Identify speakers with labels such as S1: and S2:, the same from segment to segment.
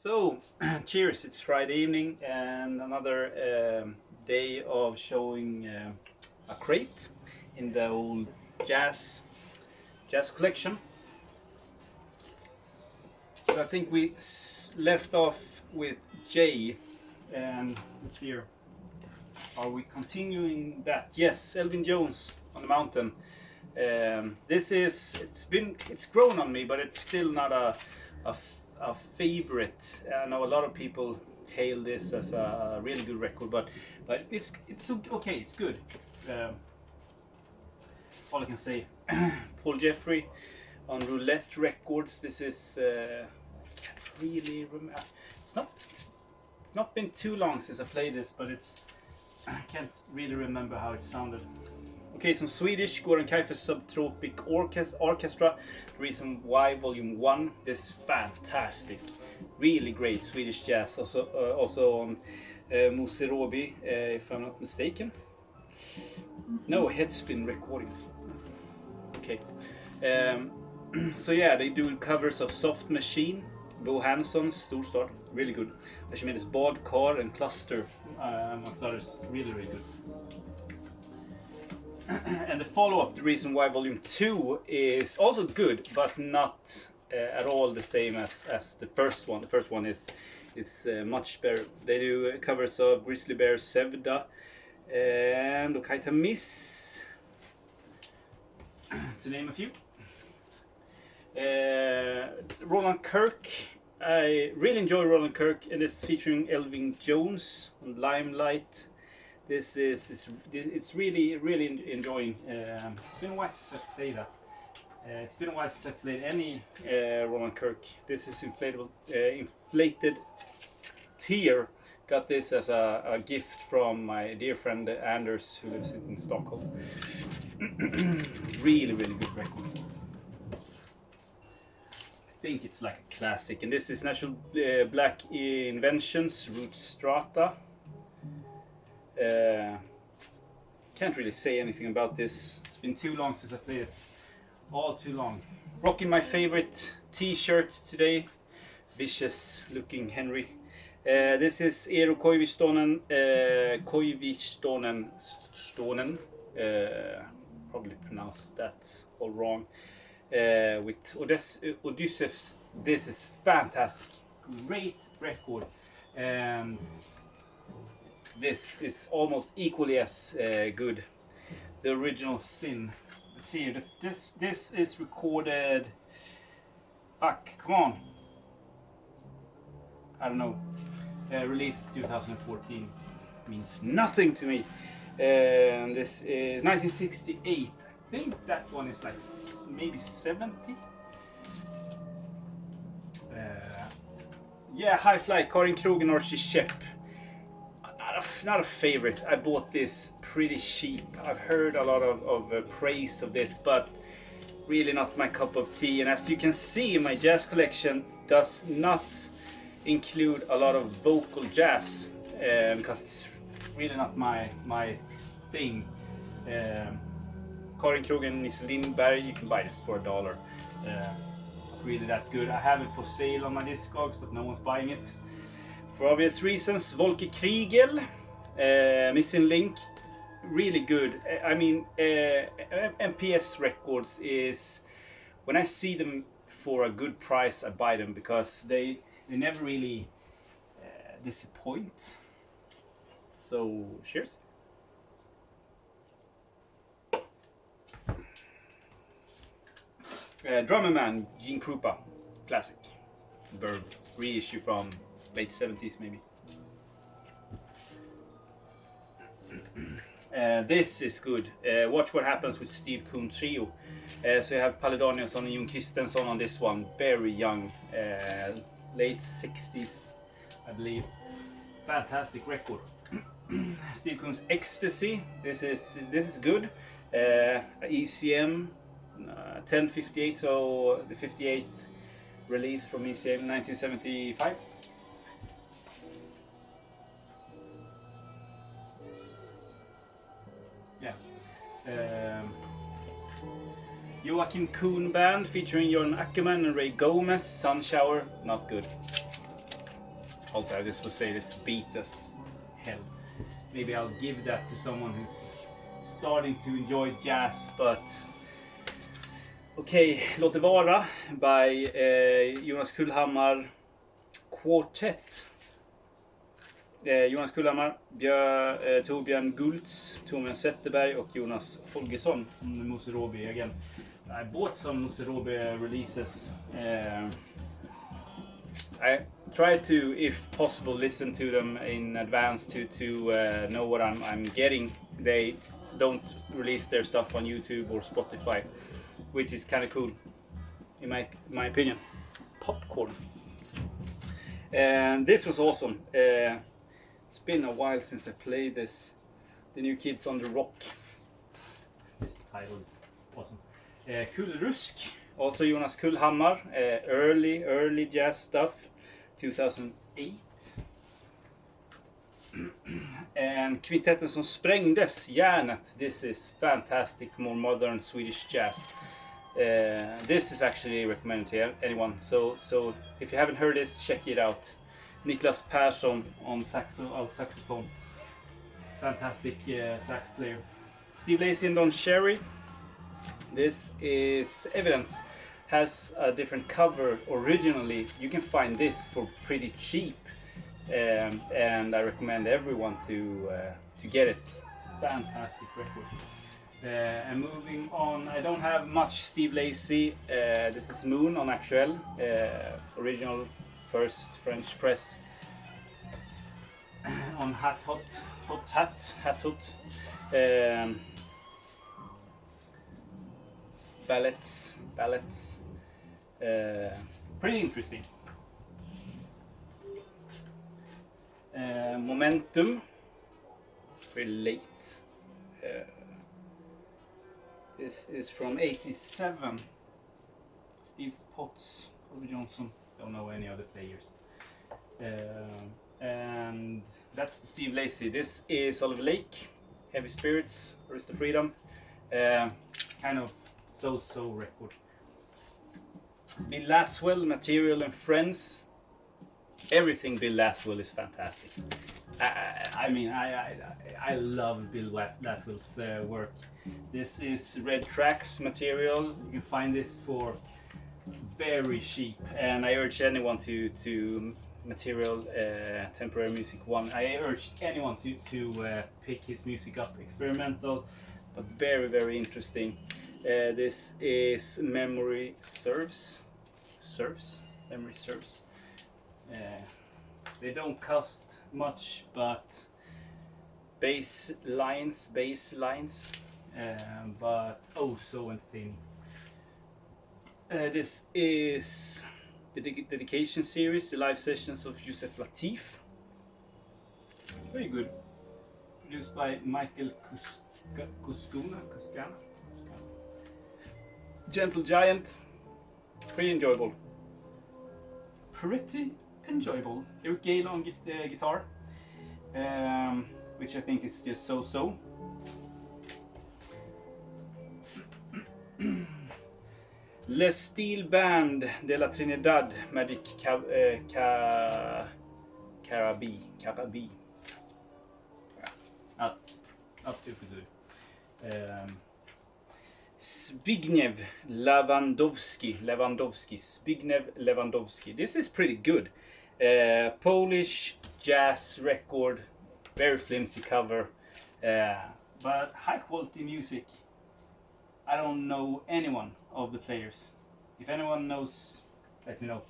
S1: So, cheers, it's Friday evening and another day of showing a crate in the old jazz collection. So I think we left off with J, and let's see here. Are we continuing that? Yes, Elvin Jones on the Mountain. It's grown on me, but it's still not a favorite. I know a lot of people hail this as a really good record, but it's okay. It's good. All I can say. Paul Jeffrey on Roulette Records. This is I can't really remember. It's not been too long since I played this, but I can't really remember how it sounded. Okay, some Swedish Goran Kaifer Subtropic Orchestra, Reason Why Volume 1. This is fantastic. Really great Swedish jazz. Also on Muserobi, if I'm not mistaken. No, Headspin Recordings. Okay. So yeah, they do covers of Soft Machine, Bo Hansson's Storstad. Really good. Archimedes Bad, Car and Cluster, amongst others. Really, really good. And the follow-up, The Reason Why Volume 2, is also good, but not at all the same as the first one. The first one is much better. They do covers of Grizzly Bear, Sevda, and Okaita Miss, to name a few. Roland Kirk. I really enjoy Roland Kirk, and it's featuring Elvin Jones on Limelight. It's really enjoying. It's been a while since I played that. It's been a while since I played any Roland Kirk. This is inflated tear. Got this as a gift from my dear friend Anders, who lives in Stockholm. Really good record. I think it's like a classic, and this is Natural Black Inventions, Root Strata. Can't really say anything about this. It's been too long since I played it. All too long. Rocking my favorite t-shirt today. Vicious looking Henry. This is Eero Koivistonen. Probably pronounced that all wrong. With Odysseus. This is fantastic. Great record. This is almost equally as good. The original Sin. Let's see. This is recorded. Fuck, come on. I don't know. Released 2014. Means nothing to me. And this is 1968. I think that one is like maybe 70. Yeah, High Fly, Karin Krogen, Archie Shepp. Not a favorite. I bought this pretty cheap. I've heard a lot of praise of this, but really not my cup of tea. And as you can see, my jazz collection does not include a lot of vocal jazz, because it's really not my thing. Karin Krogen, Nisse Lindberg, you can buy this for $1. Really that good. I have it for sale on my Discogs, but no one's buying it. For obvious reasons. Volker Kriegel, Missing Link, really good. I mean, MPS Records is, when I see them for a good price, I buy them, because they never really disappoint. So, cheers. Drummer Man, Gene Krupa, classic. Verb, reissue from late 70s maybe. This is good. Watch What Happens with Steve Kuhn Trio. So you have Palle Danielsson and Jon Christensen on this one. Very young, late 60s, I believe. Fantastic record. Steve Kuhn's Ecstasy. This is good. ECM 1058, so the 58th release from ECM 1975. Yeah. Joachim Kuhn Band featuring Jorn Ackerman and Ray Gomez. Sun Shower, not good. Also, I just would say it's beat as hell. Maybe I'll give that to someone who's starting to enjoy jazz, but okay, Låt det vara by Jonas Kullhammar Quartet. Jonas Kullhammar, Torbjörn Gultz, Torbjörn Zetterberg och Jonas Holgersson från Muserobi again. I bought some Muserobi releases. I try to, if possible, listen to them in advance to know what I'm getting. They don't release their stuff on YouTube or Spotify, which is kind of cool, in my opinion. Popcorn. And this was awesome. It's been a while since I played this. The New Kids on the Rock. This title is awesome. Kullrusk, also Jonas Kullhammar. Early jazz stuff, 2008. And Kvintetten som sprängdes, Järnet. This is fantastic, more modern Swedish jazz. This is actually recommended to anyone. So if you haven't heard this, check it out. Niklas Persson on saxophone. Fantastic sax player. Steve Lacy and Don Cherry. This is Evidence. Has a different cover originally. You can find this for pretty cheap. And I recommend everyone to get it. Fantastic record. And moving on, I don't have much Steve Lacy. This is Moon on Actuel, original first French press on Hat Hot. Ballads. Pretty interesting. Momentum, pretty late. This is from '87. Steve Potts, Oliver Johnson. Don't know any other players. And that's Steve Lacy. This is Oliver Lake, Heavy Spirits, Arista Freedom. Kind of so record. Bill Laswell, Material and Friends. Everything Bill Laswell is fantastic. I love Bill Laswell's work. This is Red Tracks Material. You can find this for very cheap, and I urge anyone to Material Temporary Music 1. I urge anyone to pick his music up. Experimental, but very interesting. This is Memory Serves. Memory Serves. They don't cost much, but bass lines, but oh so entertaining. This is the dedication series, the live sessions of Yusef Lateef. Very good. Produced by Michael Kuskana. Gentle Giant. Pretty enjoyable. Eric Gale on guitar, which I think is just so. Le Steel Band de la Trinidad, Magic Carabi. Not super good. Zbigniew Lewandowski. This is pretty good. Polish jazz record, very flimsy cover, but high quality music. I don't know anyone of the players. If anyone knows, let me know.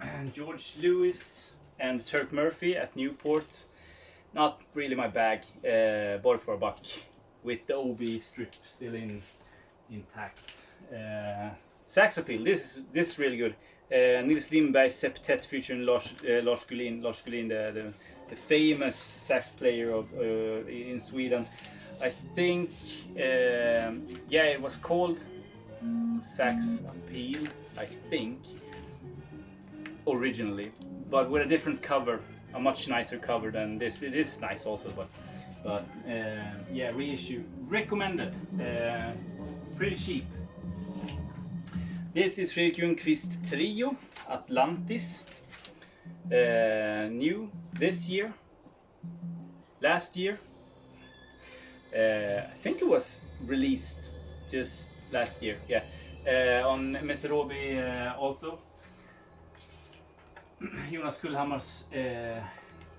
S1: And George Lewis and Turk Murphy at Newport. Not really my bag. Bought for $1 with the OB strip still intact. Sax Appeal. This is really good. Nils Lindberg Septet featuring Lars Gullin. Lars Gullin, the famous sax player in Sweden. I think, it was called Sax Appeal, I think, originally, but with a different cover, a much nicer cover than this. It is nice also, but reissue. Recommended. Pretty cheap. This is Fredrik Ljungqvist Trio, Atlantis. new this year, last year. I think it was released just last year, yeah. On Meserobi also. Jonas Kullhammar's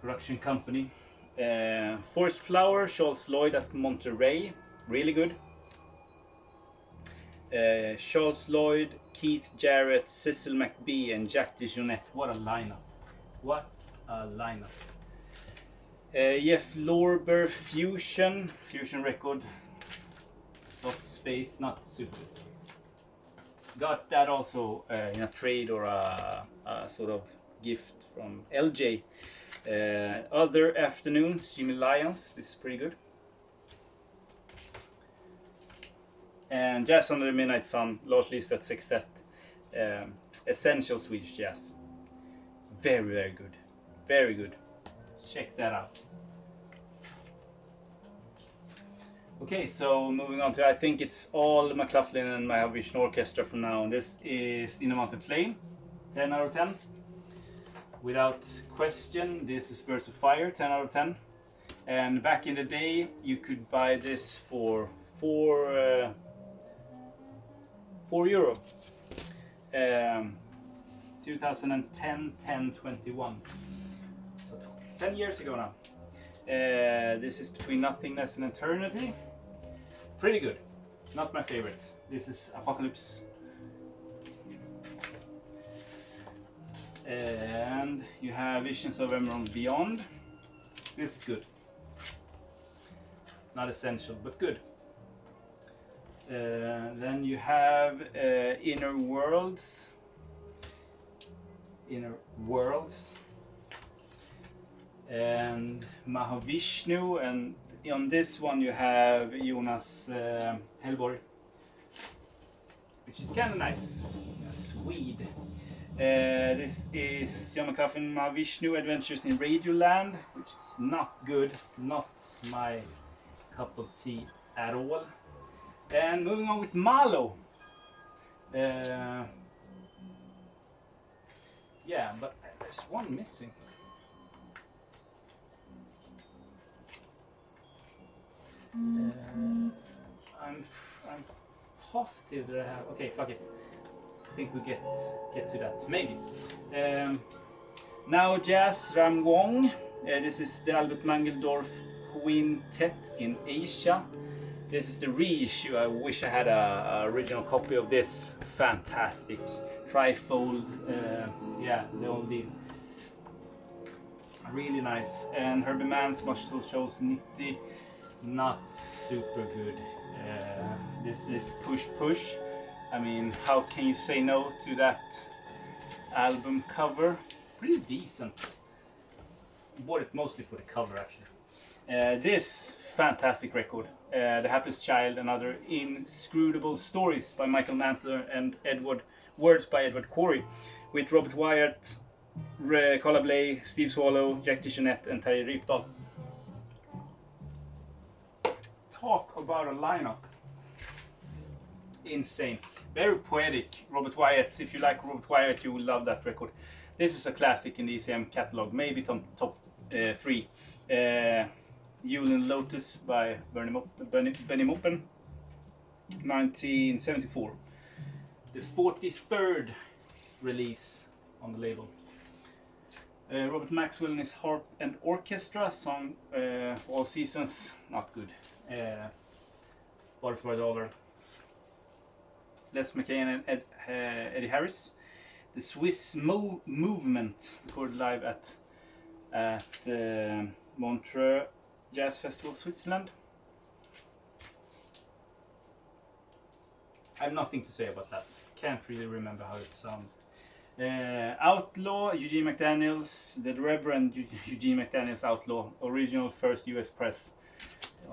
S1: production company. Forest Flower, Charles Lloyd at Monterey, really good. Charles Lloyd, Keith Jarrett, Cecil McBee, and Jack DeJohnette. What a lineup! What a lineup! Jeff Lorber, Fusion record. Soft Space, not super. Got that also in a trade or a sort of gift from LJ. Other Afternoons, Jimmy Lyons. This is pretty good. And Jazz Under the Midnight Sun, Lars Lystad Sextet. Essential Swedish Jazz. Very, very good. Very good. Check that out. Okay, so moving on to, I think it's all McLaughlin and Mahavishnu Orchestra from now on. This is In a Mountain Flame, 10 out of 10. Without question, this is Birds of Fire, 10 out of 10. And back in the day, you could buy this for €4. 2010, 10/21. So 10 years ago now. This is Between Nothingness and Eternity. Pretty good. Not my favorite. This is Apocalypse. And you have Visions of Emerald Beyond. This is good. Not essential, but good. Then you have Inner Worlds. And Mahavishnu, and on this one you have Jonas Hellborg, which is kind of nice. A Swede. This is John McLaughlin Mahavishnu Adventures in Radioland, which is not good, not my cup of tea at all. And moving on with Malo. Yeah, but there's one missing. I'm positive that I have. Okay, fuck it. I think we get to that. Maybe. Now Jazz Ram Wong. This is the Albert Mangeldorf Quintet in Asia. This is the reissue. I wish I had a original copy of this. Fantastic trifold. Yeah, the old deal. Really nice. And Herbie Mann's Muscle Shows Nitty. Not super good. This is Push Push. I mean, how can you say no to that album cover? Pretty decent. Bought it mostly for the cover, actually. This fantastic record, The Happiest Child and Other Inscrutable Stories by Michael Mantler and words by Edward Corey, with Robert Wyatt, Carla Bley, Steve Swallow, Jack DeJohnette and Terry Rypdal. Talk about a lineup. Insane. Very poetic. Robert Wyatt. If you like Robert Wyatt, you will love that record. This is a classic in the ECM catalog. Maybe top 3. Yulin Lotus by Benny Moppen. 1974. The 43rd release on the label. Robert Maxwell and his Harp and Orchestra song for All Seasons. Not good. Bought for $1. Les McKay and Eddie Harris. The Swiss Movement, recorded live at Montreux Jazz Festival, Switzerland. I have nothing to say about that. Can't really remember how it sounds. Outlaw, Eugene McDaniels, the Reverend Eugene McDaniels Outlaw, original first US press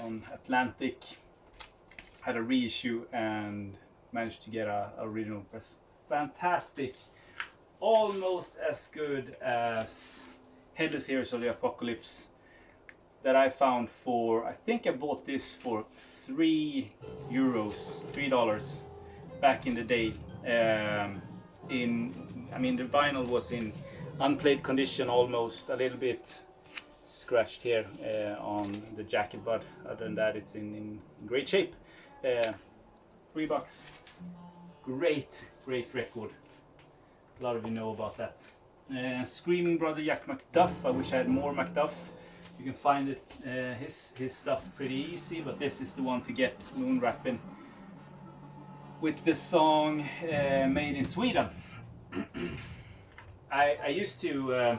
S1: on Atlantic. Had a reissue and managed to get a original press. Fantastic. Almost as good as Headless Heroes of the Apocalypse that I found for, I think I bought this for €3, $3 back in the day. I mean the vinyl was in unplayed condition, almost a little bit scratched here on the jacket, but other than that it's in great shape. $3. Great record. A lot of you know about that. Screaming Brother Jack McDuff. I wish I had more McDuff. You can find it, his stuff pretty easy, but this is the one to get, Moonrappin', with the song Made in Sweden. I used to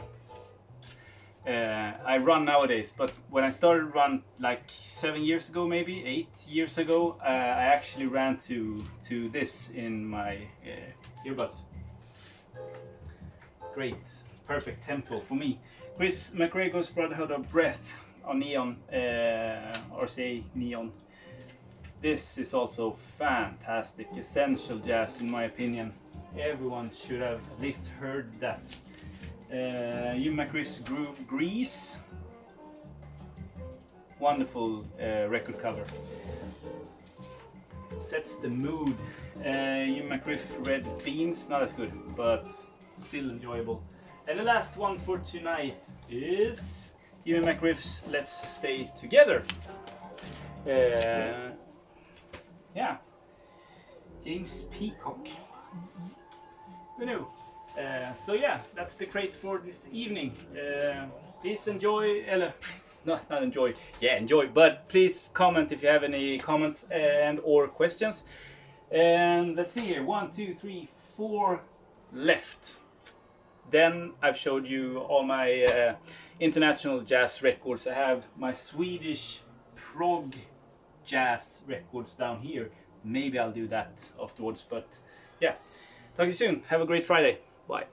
S1: I run nowadays, but when I started run like 7 years ago, maybe 8 years ago, I actually ran to this in my earbuds. Great, perfect tempo for me. Chris McGregor's Brotherhood of Breath on Neon, RCA Neon. This is also fantastic, essential jazz in my opinion. Everyone should have at least heard that. Jim McGriff's Groove Grease. Wonderful record cover. Sets the mood. Jim McGriff Red Beans, not as good, but still enjoyable. And the last one for tonight is Jimmy McGriff's Let's Stay Together. Yeah, James Peacock. Who knew? So yeah, that's the crate for this evening. Please enjoy, not enjoy, yeah, enjoy, but please comment if you have any comments and or questions. And let's see here, 1, 2, 3, 4 left. Then I've showed you all my international jazz records. I have my Swedish prog jazz records down here. Maybe I'll do that afterwards, but yeah. Talk to you soon. Have a great Friday. Bye.